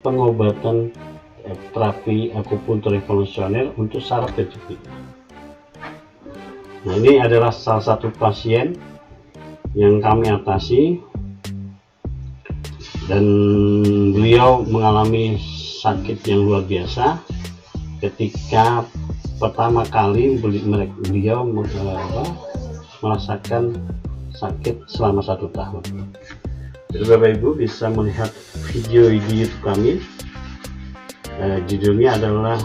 pengobatan terapi akupuntur revolusioner untuk saraf kejepit. Nah, ini adalah salah satu pasien yang kami atasi, dan beliau mengalami sakit yang luar biasa ketika pertama kali beliau merasakan sakit selama 1 tahun. Jadi Bapak Ibu bisa melihat video di YouTube kami. Judulnya adalah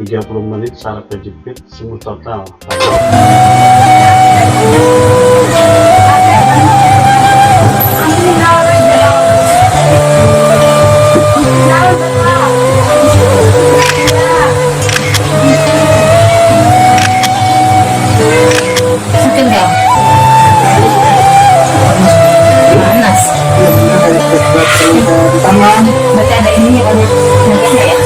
30 menit saraf kejepit sembuh total. Berarti ada ini ya, ya.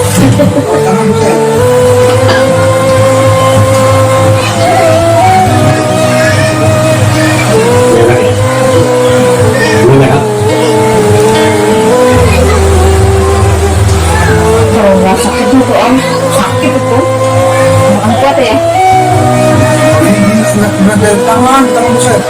Kalau sakit tuh Om, sakit itu bukan kuat ya. Ini tangan besar.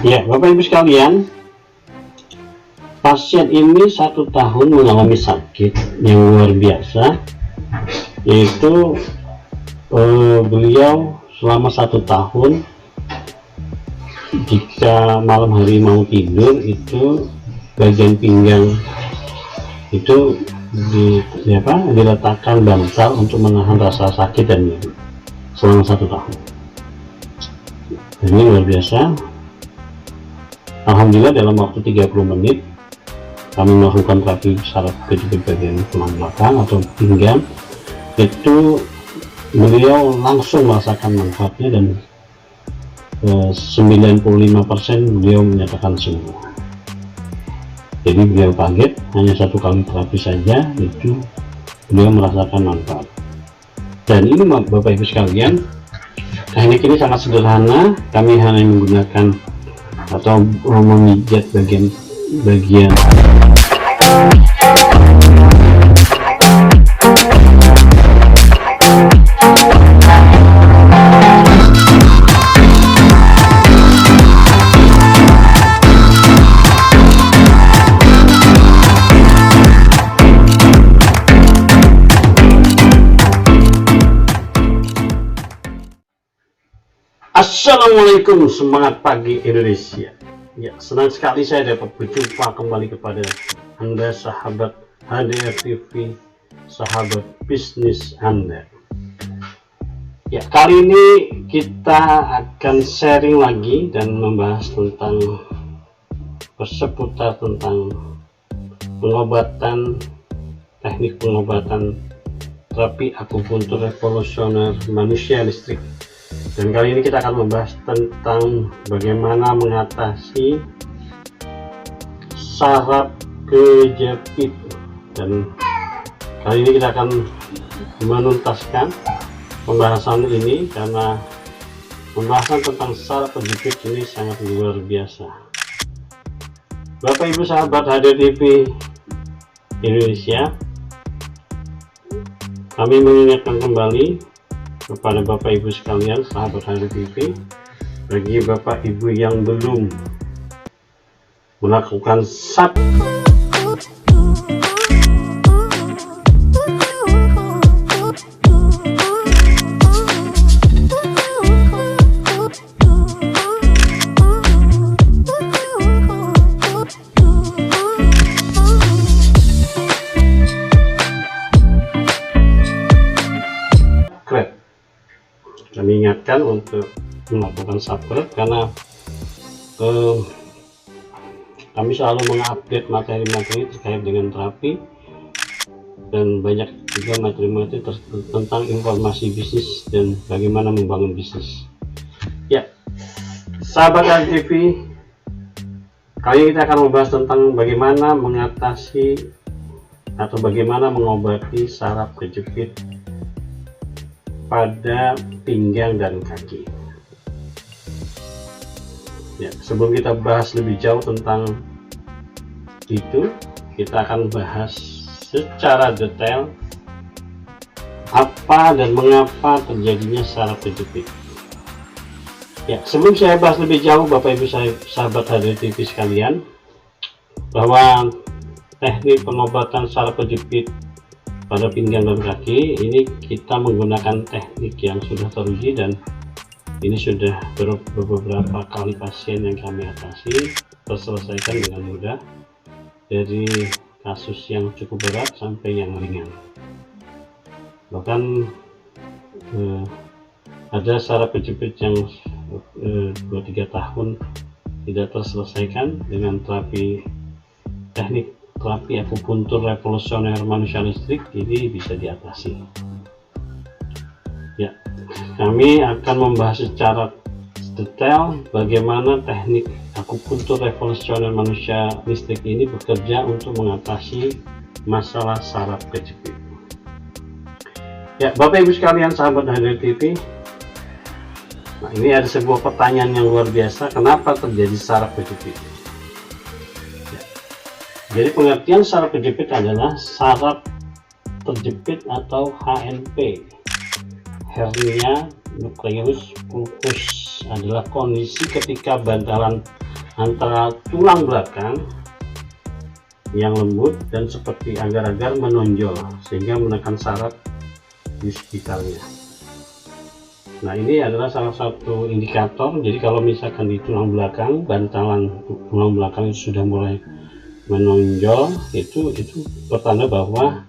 Ya, Bapak Ibu sekalian, pasien ini 1 tahun mengalami sakit yang luar biasa, yaitu beliau selama 1 tahun jika malam hari mau tidur itu bagian pinggang itu diletakkan bantal untuk menahan rasa sakit dan nyeri selama 1 tahun. Ini luar biasa. Alhamdulillah dalam waktu 30 menit kami melakukan terapi saraf kejepit bagian tulang belakang atau pinggang, itu beliau langsung merasakan manfaatnya dan 95% beliau menyatakan sembuh. Jadi beliau kaget, hanya 1 kali terapi saja itu beliau merasakan manfaat. Dan ini Bapak Ibu sekalian, teknik ini sangat sederhana. Kami hanya menggunakan atau memijat bagian Assalamualaikum, semangat pagi Indonesia. Ya, senang sekali saya dapat berjumpa kembali kepada Anda sahabat HDR TV, sahabat bisnis Anda. Ya, kali ini kita akan sharing lagi dan membahas tentang seputar tentang pengobatan, teknik pengobatan terapi akupuntur revolusioner manusia listrik. Dan kali ini kita akan membahas tentang bagaimana mengatasi saraf kejepit, dan kali ini kita akan menuntaskan pembahasan ini karena pembahasan tentang saraf kejepit ini sangat luar biasa. Bapak Ibu sahabat HDR TV Indonesia, kami mengingatkan kembali kepada Bapak Ibu sekalian sahabat HDR TV, bagi Bapak Ibu yang belum melakukan kami ingatkan untuk melakukan subscribe, karena kami selalu mengupdate materi-materi terkait dengan terapi dan banyak juga materi-materi tentang informasi bisnis dan bagaimana membangun bisnis. Ya, sahabat TV, kali ini kita akan membahas tentang bagaimana mengatasi atau bagaimana mengobati saraf kejepit pada pinggang dan kaki. Ya, sebelum kita bahas lebih jauh tentang itu, kita akan bahas secara detail apa dan mengapa terjadinya saraf kejepit. Ya, sebelum saya bahas lebih jauh, Bapak Ibu sahabat HDTV sekalian, bahwa teknik pengobatan saraf kejepit pada pinggang dan kaki ini kita menggunakan teknik yang sudah teruji, dan ini sudah beberapa kali pasien yang kami atasi terselesaikan dengan mudah, dari kasus yang cukup berat sampai yang ringan. Bahkan ada saraf kejepit yang 2-3 tahun tidak terselesaikan dengan teknik terapi akupuntur revolusioner manusia listrik, ini bisa diatasi. Ya, kami akan membahas secara detail bagaimana teknik akupuntur revolusioner manusia listrik ini bekerja untuk mengatasi masalah saraf kejepit. Ya, Bapak Ibu sekalian sahabat HDTV, nah ini ada sebuah pertanyaan yang luar biasa, kenapa terjadi saraf kejepit? Ya, jadi pengertian saraf kejepit adalah saraf terjepit atau HNP, hernia nucleus pulpus, adalah kondisi ketika bantalan antara tulang belakang yang lembut dan seperti agar-agar menonjol sehingga menekan saraf di sekitarnya. Nah, ini adalah salah satu indikator. Jadi kalau misalkan di tulang belakang, bantalan tulang belakang itu sudah mulai menonjol, itu pertanda bahwa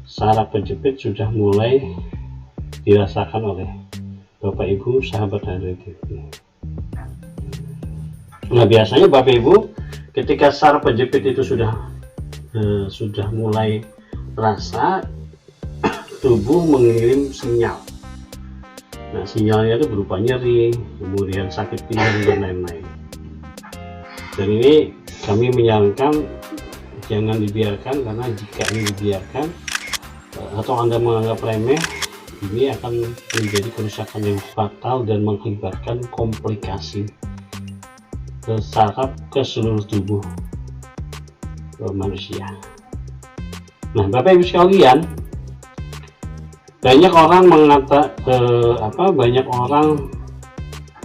saraf kejepit sudah mulai dirasakan oleh Bapak Ibu sahabat HDTV. Nah, biasanya Bapak Ibu ketika saraf kejepit itu sudah mulai terasa, tubuh mengirim sinyal. Nah, sinyalnya itu berupa nyeri, kemudian sakit pinggang dan lain-lain. Dan ini kami menyarankan jangan dibiarkan, karena jika ini dibiarkan atau Anda menganggap remeh, ini akan menjadi kerusakan yang fatal dan mengakibatkan komplikasi saraf ke seluruh tubuh manusia. Nah, Bapak Ibu sekalian, banyak orang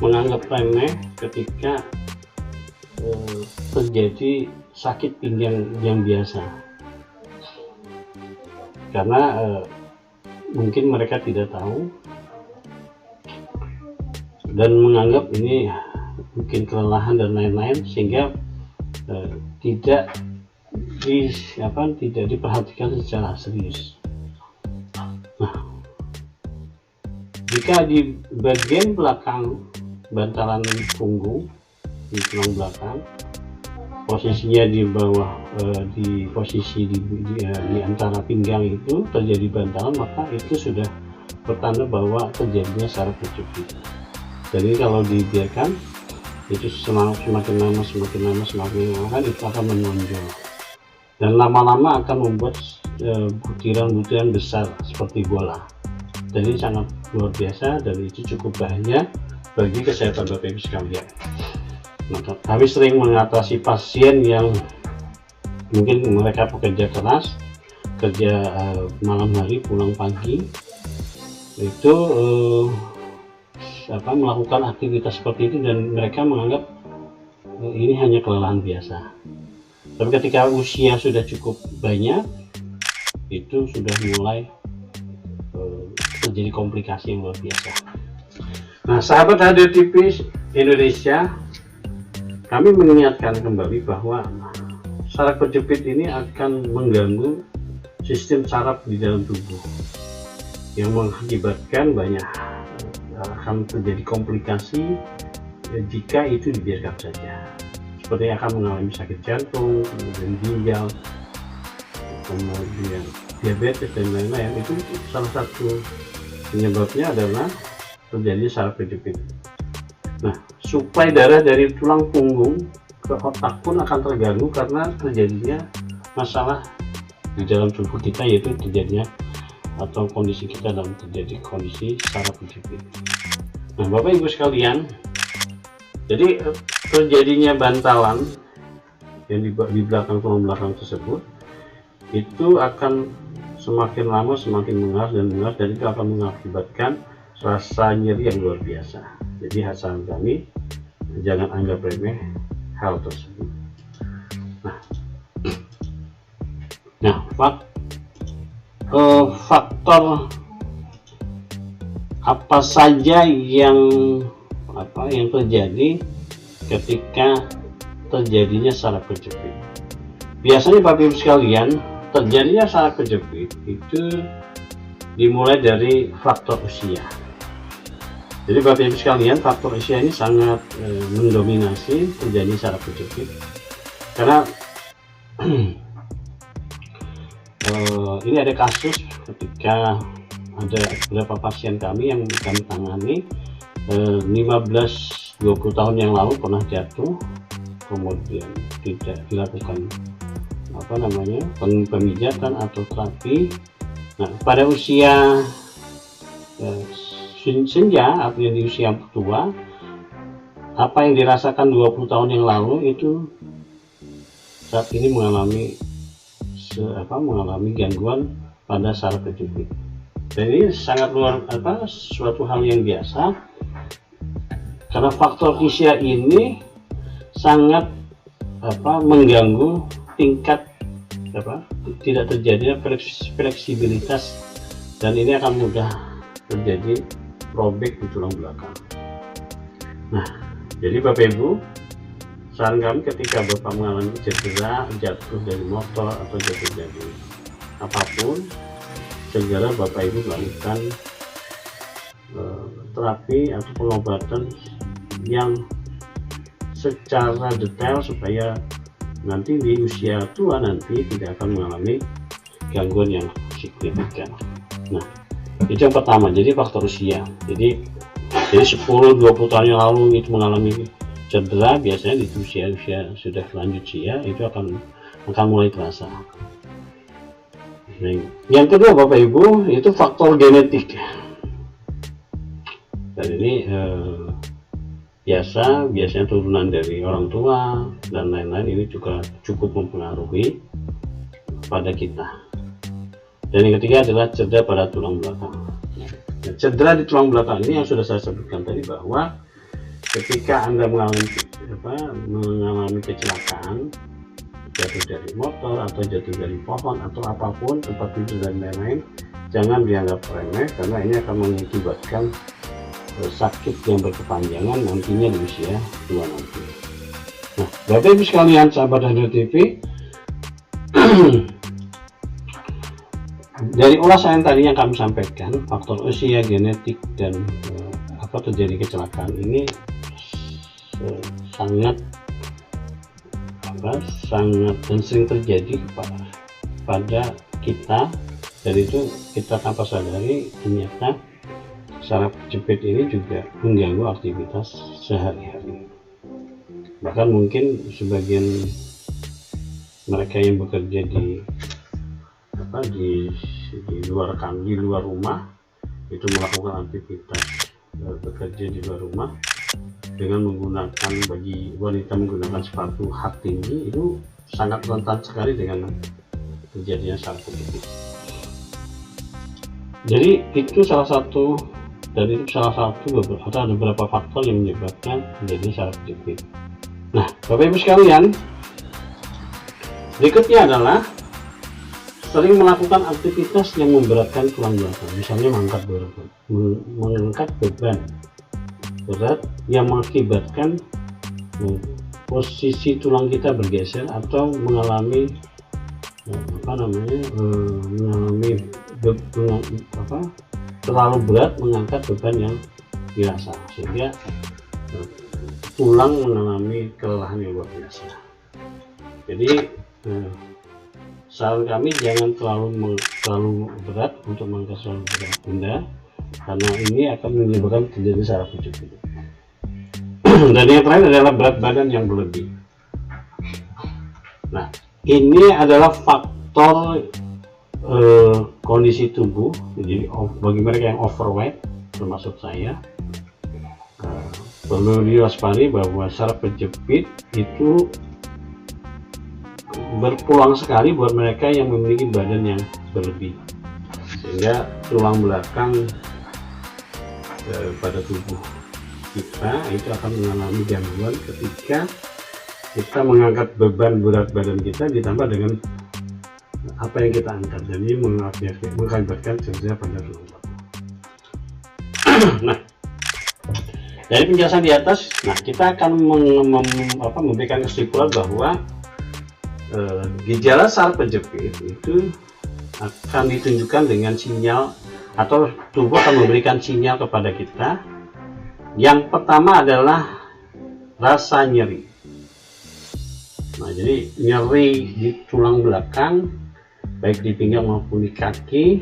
menganggap remeh ketika terjadi sakit pinggang yang biasa, karena mungkin mereka tidak tahu dan menganggap ini mungkin kelelahan dan lain-lain, sehingga tidak diperhatikan secara serius. Nah, jika di bagian belakang bantalan punggung di tulang belakang, posisinya di bawah, di posisi di antara pinggang itu terjadi bantalan, maka itu sudah pertanda bahwa terjadinya saraf kejepit. Jadi kalau dibiarkan, itu semakin lama itu akan menonjol dan lama-lama akan membuat butiran-butiran besar seperti bola. Jadi sangat luar biasa dan itu cukup bahaya bagi kesehatan Bapak Ibu sekalian. Maka kami sering mengatasi pasien yang mungkin mereka pekerja keras, kerja malam hari pulang pagi, itu melakukan aktivitas seperti itu, dan mereka menganggap ini hanya kelelahan biasa. Tapi ketika usia sudah cukup banyak, itu sudah mulai terjadi komplikasi yang luar biasa. Nah, sahabat HDTV Indonesia, kami mengingatkan kembali bahwa saraf kejepit ini akan mengganggu sistem saraf di dalam tubuh yang mengakibatkan banyak akan terjadi komplikasi jika itu dibiarkan saja, seperti akan mengalami sakit jantung, kemudian ginjal, kemudian diabetes dan lain-lain, itu salah satu penyebabnya adalah terjadi saraf kejepit. Nah, suplai darah dari tulang punggung ke otak pun akan terganggu karena terjadinya masalah di dalam tubuh kita, yaitu terjadinya atau kondisi kita dalam terjadi kondisi saraf kejepit. Nah, Bapak Ibu sekalian, jadi terjadinya bantalan yang di belakang tulang belakang tersebut itu akan semakin lama semakin mengeras dan itu akan mengakibatkan rasa nyeri yang luar biasa. Jadi saran kami, jangan anggap remeh hal tersebut. Nah, faktor apa saja yang terjadi ketika terjadinya saraf kejepit? Biasanya Bapak Ibu sekalian, terjadinya saraf kejepit itu dimulai dari faktor usia. Jadi Bapak Ibu sekalian, faktor usia ini sangat mendominasi terjadi saraf kejepit karena ini ada kasus ketika ada beberapa pasien kami yang kami tangani 15-20 tahun yang lalu pernah jatuh, kemudian tidak dilakukan pemijatan atau terapi. Nah, pada usia senja, artinya di usia tua, apa yang dirasakan 20 tahun yang lalu itu saat ini mengalami gangguan pada saraf kejepit. Dan ini sangat suatu hal yang biasa karena faktor usia ini sangat mengganggu tingkat tidak terjadinya fleksibilitas, dan ini akan mudah terjadi robek di tulang belakang. Nah, jadi Bapak Ibu, saran kami ketika Bapak mengalami cedera, jatuh dari motor atau jatuh dari apapun, segera Bapak Ibu melakukan terapi atau pengobatan yang secara detail supaya nanti di usia tua nanti tidak akan mengalami gangguan yang signifikan. Nah, itu yang pertama, jadi faktor usia. Jadi 10-20 tahun yang lalu itu mengalami cedera, biasanya di usia sudah lanjut usia itu akan mulai terasa. Nah, yang kedua Bapak Ibu, itu faktor genetik. Dan ini biasanya turunan dari orang tua dan lain-lain, ini juga cukup mempengaruhi pada kita. Dan yang ketiga adalah cedera pada tulang belakang. Nah, cedera di tulang belakang ini yang sudah saya sebutkan tadi, bahwa ketika Anda mengalami kecelakaan, jatuh dari motor atau jatuh dari pohon atau apapun, tempat tidur dan lain-lain, jangan dianggap remeh karena ini akan mengakibatkan sakit yang berkepanjangan nantinya di usia tua nanti. Nah, Bapak Ibu sekalian, sahabat Hadeo TV, dari ulasan tadi yang kami sampaikan, faktor usia, genetik, dan terjadi kecelakaan ini sangat dan sering terjadi pada kita, dan itu kita tanpa sadari ternyata saraf kejepit ini juga mengganggu aktivitas sehari-hari. Bahkan mungkin sebagian mereka yang bekerja di luar rumah itu melakukan aktivitas bekerja di luar rumah dengan menggunakan, bagi wanita menggunakan sepatu hak tinggi, itu sangat rentan sekali dengan terjadinya saraf kejepit. Jadi itu salah satu atau ada beberapa faktor yang menyebabkan terjadinya saraf kejepit. Nah, Bapak Ibu sekalian, berikutnya adalah sering melakukan aktivitas yang memberatkan tulang belakang, misalnya mengangkat beban berat yang mengakibatkan posisi tulang kita bergeser atau mengalami terlalu berat mengangkat beban yang dirasa, sehingga tulang mengalami kelelahan yang luar biasa. Jadi saran kami jangan terlalu berat untuk mengangkat selalu berat benda, karena ini akan menyebabkan terjadi saraf kejepit. Dan yang terakhir adalah berat badan yang berlebih. Nah, ini adalah faktor kondisi tubuh. Jadi bagi mereka yang overweight, termasuk saya, perlu diwaspadai bahwa saraf kejepit itu berpeluang sekali buat mereka yang memiliki badan yang berlebih, sehingga tulang belakang pada tubuh kita itu akan mengalami gangguan ketika kita mengangkat beban berat badan kita ditambah dengan apa yang kita angkat, jadi mengakibatkan cedera pada tulang belakang. Nah, dari penjelasan di atas, kita akan memberikan kesimpulan bahwa gejala saraf kejepit itu akan ditunjukkan dengan sinyal, atau tubuh akan memberikan sinyal kepada kita. Yang pertama adalah rasa nyeri. Nah, jadi nyeri di tulang belakang, baik di pinggang maupun di kaki,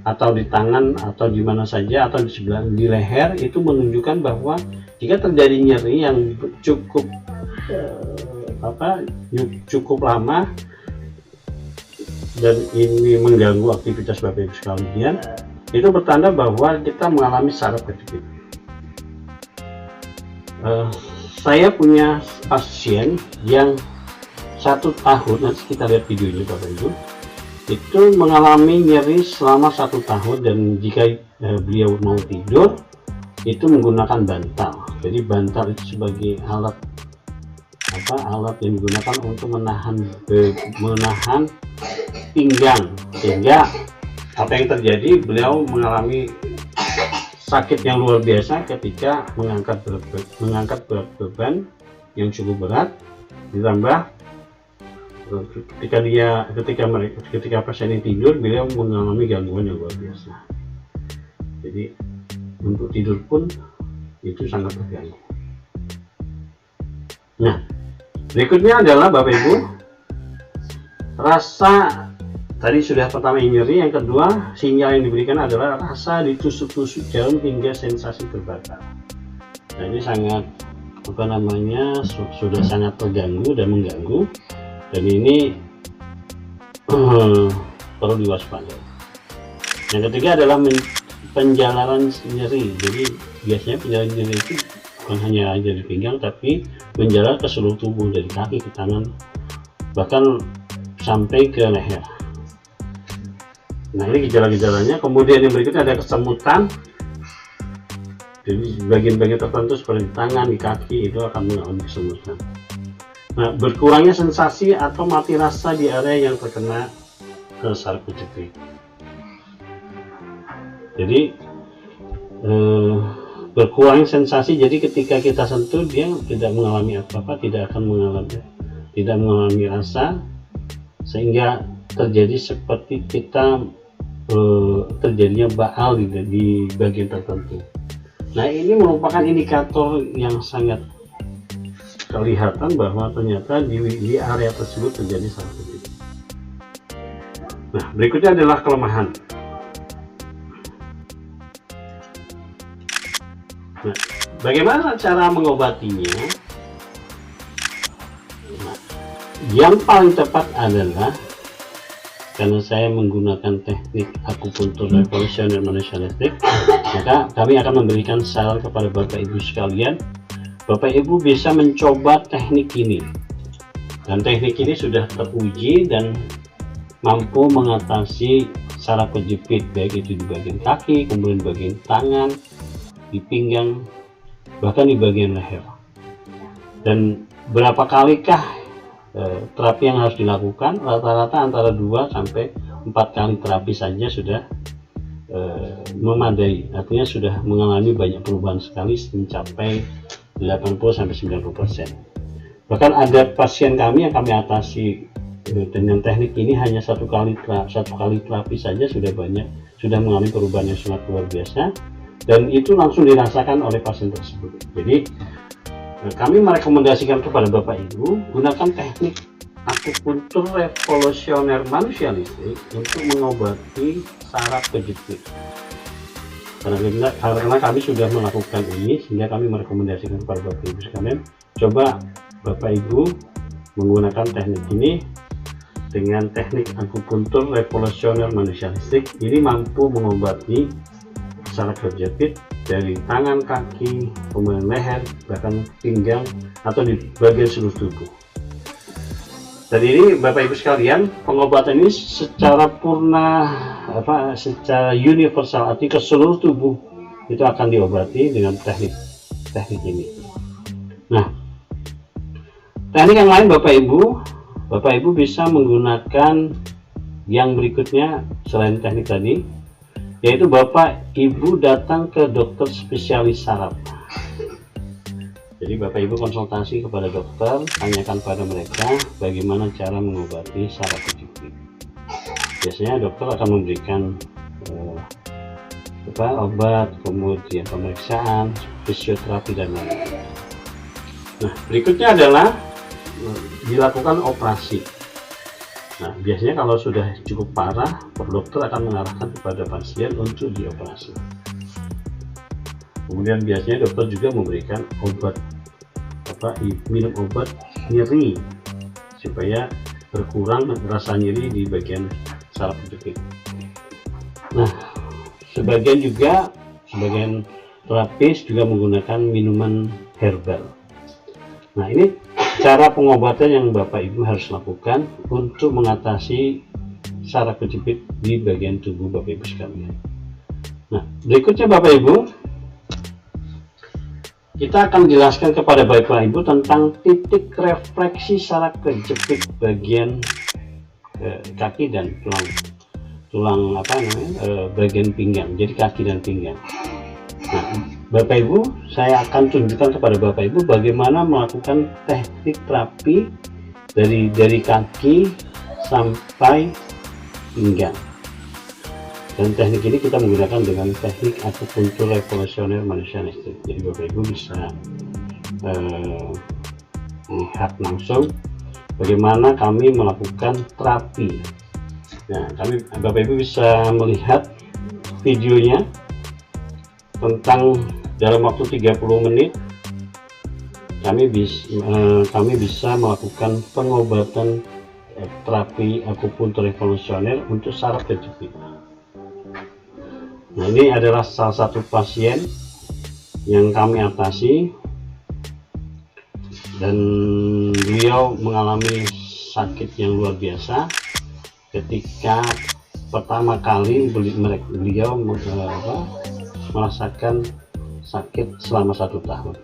atau di tangan, atau di mana saja, atau di sebelah di leher, itu menunjukkan bahwa jika terjadi nyeri yang cukup cukup lama dan ini mengganggu aktivitas Bapak Ibu sekalian, itu bertanda bahwa kita mengalami saraf kejepit. Saya punya pasien yang 1 tahun, nanti kita lihat videonya Bapak Ibu, itu mengalami nyeri selama 1 tahun, dan jika beliau mau tidur itu menggunakan bantal. Jadi bantal itu sebagai alat yang digunakan untuk menahan pinggang, sehingga apa yang terjadi, beliau mengalami sakit yang luar biasa ketika mengangkat berat beban yang cukup berat, ditambah ketika pasien ini tidur, beliau mengalami gangguan yang luar biasa. Jadi untuk tidur pun itu sangat terganggu. Nah, berikutnya adalah Bapak Ibu, rasa tadi sudah pertama nyeri, yang kedua sinyal yang diberikan adalah rasa ditusuk-tusuk jarum hingga sensasi terbakar. Nah, ini sangat sudah sangat terganggu dan mengganggu, dan ini perlu diwaspadai. Yang ketiga adalah penjalaran nyeri. Jadi biasanya penjalaran nyeri itu bukan hanya di pinggang, tapi menjalar ke seluruh tubuh, dari kaki ke tangan, bahkan sampai ke leher. Nah, ini gejala-gejalanya. Kemudian yang berikutnya ada kesemutan. Jadi bagian-bagian tertentu seperti di tangan, di kaki itu akan mengalami kesemutan. Nah, berkurangnya sensasi atau mati rasa di area yang terkena saraf kejepit. Jadi berkurang sensasi, jadi ketika kita sentuh dia tidak mengalami apa-apa, tidak mengalami rasa, sehingga terjadi seperti kita terjadinya baal di bagian tertentu. Nah, ini merupakan indikator yang sangat kelihatan bahwa ternyata di area tersebut terjadi saraf kejepit. Nah, berikutnya adalah kelemahan. Nah, bagaimana cara mengobatinya? Nah, yang paling tepat adalah, karena saya menggunakan teknik akupuntur revolusioner manusia listrik, maka kami akan memberikan saran kepada Bapak Ibu sekalian. Bapak Ibu bisa mencoba teknik ini, dan teknik ini sudah teruji dan mampu mengatasi saraf kejepit, baik itu di bagian kaki, kemudian bagian tangan, di pinggang, bahkan di bagian leher. Dan berapa kalikah terapi yang harus dilakukan? Rata-rata antara 2 sampai 4 kali terapi saja sudah memadai, artinya sudah mengalami banyak perubahan sekali, mencapai 80 sampai 90%. Bahkan ada pasien kami yang kami atasi dengan teknik ini hanya satu kali terapi saja sudah mengalami perubahan yang sangat luar biasa, dan itu langsung dirasakan oleh pasien tersebut. Jadi kami merekomendasikan kepada Bapak Ibu, gunakan teknik akupuntur revolusioner manusialistik untuk mengobati saraf kejepit. Karena kami sudah melakukan ini, sehingga kami merekomendasikan kepada Bapak Ibu sekalian, coba Bapak Ibu menggunakan teknik ini. Dengan teknik akupuntur revolusioner manusialistik, ini mampu mengobati saraf kejepit dari tangan, kaki, kemudian leher, bahkan pinggang atau di bagian seluruh tubuh. Dan ini Bapak Ibu sekalian, pengobatan ini secara secara universal, artinya ke seluruh tubuh itu akan diobati dengan teknik ini. Nah, teknik yang lain Bapak Ibu bisa menggunakan yang berikutnya selain teknik tadi, yaitu Bapak Ibu datang ke dokter spesialis saraf. Jadi Bapak Ibu konsultasi kepada dokter, tanyakan pada mereka bagaimana cara mengobati saraf kejepit. Biasanya dokter akan memberikan obat, kemudian pemeriksaan, fisioterapi dan lain-lain. Nah, berikutnya adalah dilakukan operasi. Nah, biasanya kalau sudah cukup parah, dokter akan mengarahkan kepada pasien untuk dioperasi. Kemudian biasanya dokter juga memberikan obat, minum obat nyeri supaya berkurang rasa nyeri di bagian saraf kejepit. Nah, sebagian terapis juga menggunakan minuman herbal. Nah, ini cara pengobatan yang Bapak Ibu harus lakukan untuk mengatasi saraf kejepit di bagian tubuh Bapak Ibu sekalian. Nah, berikutnya Bapak Ibu, kita akan jelaskan kepada Bapak Ibu tentang titik refleksi saraf kejepit bagian kaki dan tulang bagian pinggang. Jadi kaki dan pinggang. Nah, Bapak Ibu, saya akan tunjukkan kepada Bapak Ibu bagaimana melakukan teknik terapi dari kaki sampai pinggang. Dan teknik ini kita menggunakan dengan teknik akupuntur revolusioner manusialistik. Jadi Bapak Ibu bisa lihat langsung bagaimana kami melakukan terapi. Nah, Bapak Ibu bisa melihat videonya tentang dalam waktu 30 menit kami bisa melakukan pengobatan terapi akupuntur revolusioner untuk saraf kejepit. Nah, ini adalah salah satu pasien yang kami atasi, dan beliau mengalami sakit yang luar biasa ketika pertama kali beliau merasakan sakit selama 1 tahun.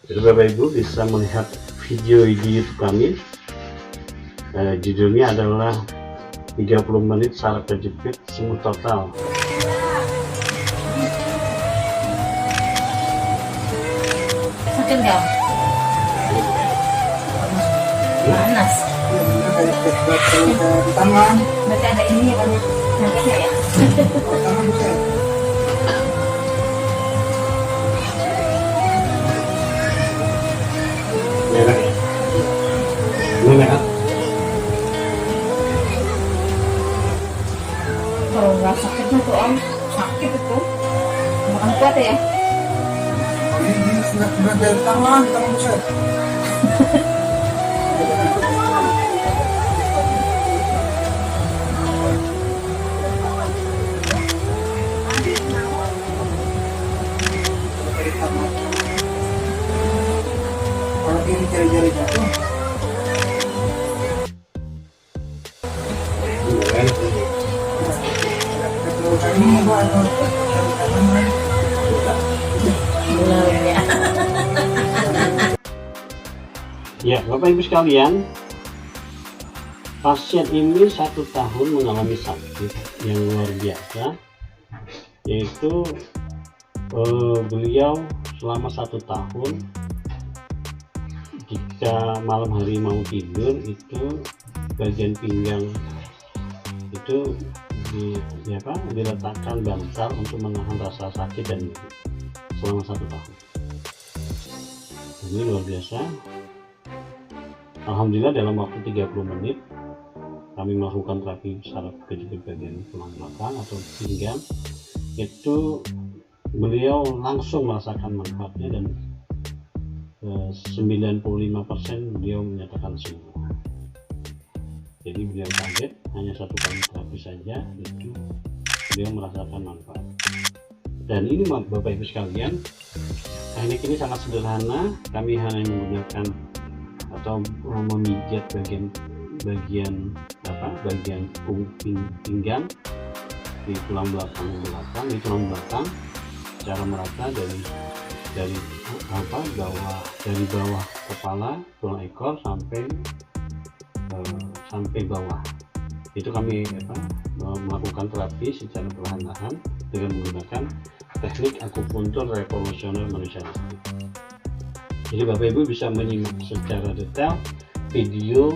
Jadi Bapak Ibu bisa melihat video di YouTube kami. Judulnya adalah 30 menit saraf kejepit sembuh total. Sakit nggak? Panas. Di tangan. Berarti ada ini ya, nanti ya. Tangan bisa. Kalau nggak sakit tuh Om, sakit itu. Makan kuat ya. Ini sudah dari tangan bisa. Kalau ini jari-jari jatuh. Ya, Bapak Ibu sekalian, pasien ini 1 tahun mengalami sakit yang luar biasa, yaitu beliau selama 1 tahun jika malam hari mau tidur itu bagian pinggang itu diletakkan bantal untuk menahan rasa sakit dan nyeri selama 1 tahun. Ini luar biasa. Alhamdulillah dalam waktu 30 menit kami melakukan terapi saraf kejepit bagian tulang belakang atau pinggang. Itu beliau langsung merasakan manfaatnya dan 95% beliau menyatakan sembuh. Jadi beliau kaget, hanya 1 kali terapi saja itu beliau merasakan manfaat. Dan ini Bapak Ibu sekalian, teknik ini sangat sederhana. Kami hanya menggunakan atau memijat bagian pinggang di tulang belakang secara merata dari bawah kepala tulang ekor sampai bawah. Itu kami melakukan terapi secara perlahan-lahan dengan menggunakan teknik akupuntur revolusioner manusia listrik. Jadi Bapak Ibu bisa menyimak secara detail video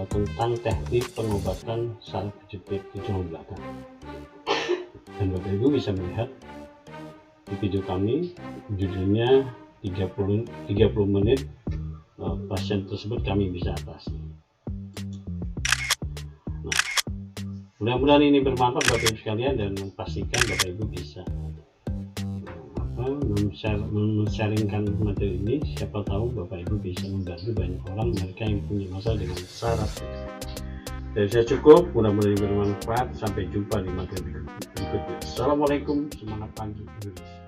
tentang teknik pengobatan saraf kejepit di tulang belakang. Dan Bapak Ibu bisa melihat di video kami, judulnya 30 menit pasien tersebut kami bisa atasi. Nah, mudah-mudahan ini bermanfaat Bapak Ibu sekalian, dan pastikan Bapak Ibu bisa men-sharingkan materi ini. Siapa tahu Bapak Ibu bisa membantu banyak orang mereka yang punya masalah dengan saraf. Dari saya cukup, mudah-mudahan bermanfaat. Sampai jumpa di materi berikutnya. Assalamualaikum, semangat pagi Indonesia.